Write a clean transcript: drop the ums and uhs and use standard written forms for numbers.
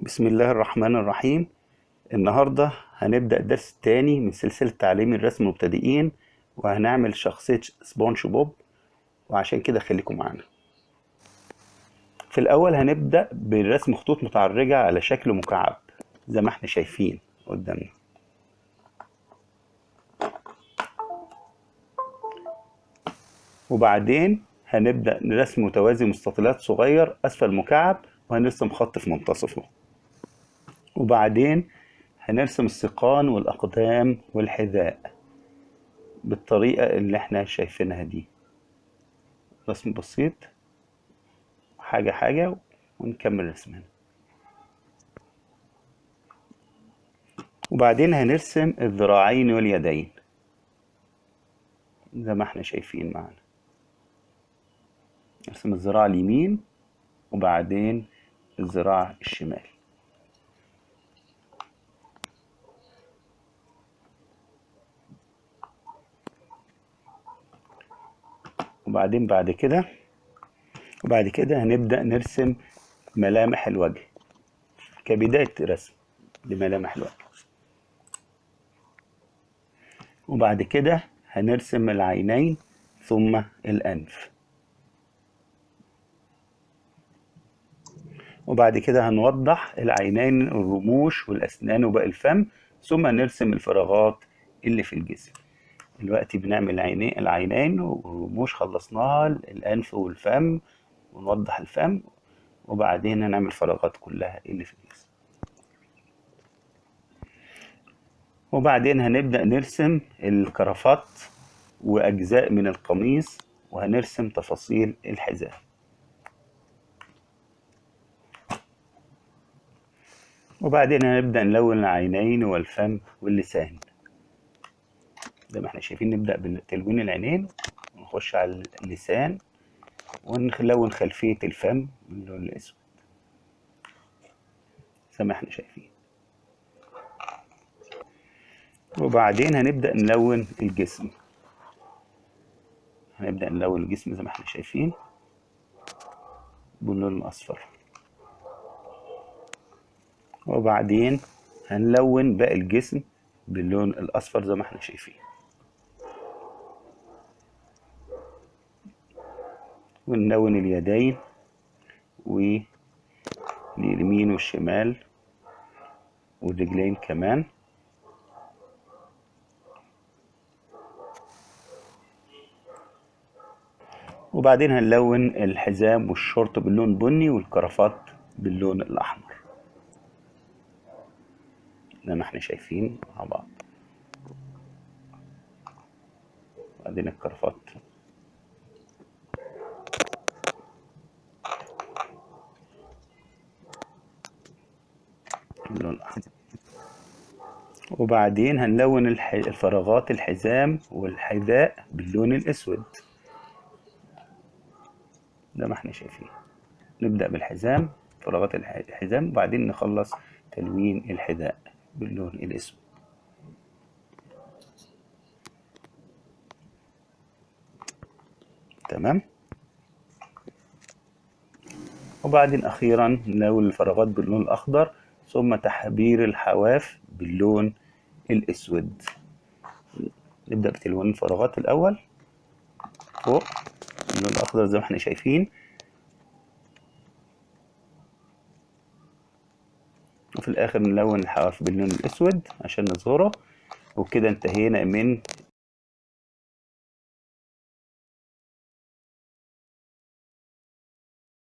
بسم الله الرحمن الرحيم. النهاردة هنبدأ الدرس الثاني من سلسلة تعليم الرسم المبتدئين، وهنعمل شخصية سبونج بوب، وعشان كده خليكم معانا. في الأول هنبدأ برسم خطوط متعرجة على شكل مكعب زي ما احنا شايفين قدامنا. وبعدين هنبدأ نرسم متوازي مستطيلات صغير أسفل المكعب، وهنرسم خط في منتصفه. وبعدين هنرسم الساقان والأقدام والحذاء بالطريقة اللي احنا شايفينها دي، رسم بسيط حاجة حاجة ونكمل رسمنا. وبعدين هنرسم الذراعين واليدين زي ما احنا شايفين معانا. نرسم الذراع اليمين وبعدين الذراع الشمال. وبعدين بعد كده هنبدأ نرسم ملامح الوجه كبداية رسم لملامح الوجه. وبعد كده هنرسم العينين ثم الأنف. وبعد كده هنوضح العينين، الرموش والأسنان وباقي الفم، ثم نرسم الفراغات اللي في الجسم. دلوقتي بنعمل العينين والرموش خلصناها، الأنف والفم ونوضح الفم، وبعدين هنعمل الفراغات كلها اللي في الجسم. وبعدين هنبدأ نرسم الكرافات وأجزاء من القميص، وهنرسم تفاصيل الحذاء. وبعدين هنبدأ نلون العينين والفم واللسان زي ما احنا شايفين. نبدأ بتلوين العينين ونخش على اللسان ونلون خلفية الفم باللون الأسود زي ما احنا شايفين. وبعدين هنبدأ نلون الجسم. هنبدأ نلون الجسم زي ما احنا شايفين باللون الأصفر. وبعدين هنلون باقي الجسم باللون الأصفر زي ما احنا شايفين. ونلون اليدين واليمين والشمال والرجلين كمان. وبعدين هنلون الحزام والشورت باللون بني والكرافات باللون الأحمر زي ما احنا شايفين مع بعض. وبعدين الكرافات باللون الأحمر. وبعدين هنلون الفراغات الحزام والحذاء باللون الأسود زي ما احنا شايفين. نبدأ بالحزام، فراغات الحزام، وبعدين نخلص تلوين الحذاء باللون الأسود. تمام. وبعدين أخيرا نلون الفراغات باللون الأخضر، ثم تحبير الحواف باللون الأسود. نبدأ بتلوين الفراغات الأول فوق باللون الأخضر زي ما احنا شايفين، وفي الآخر نلون الحواف باللون الأسود عشان نظهره. وكده انتهينا من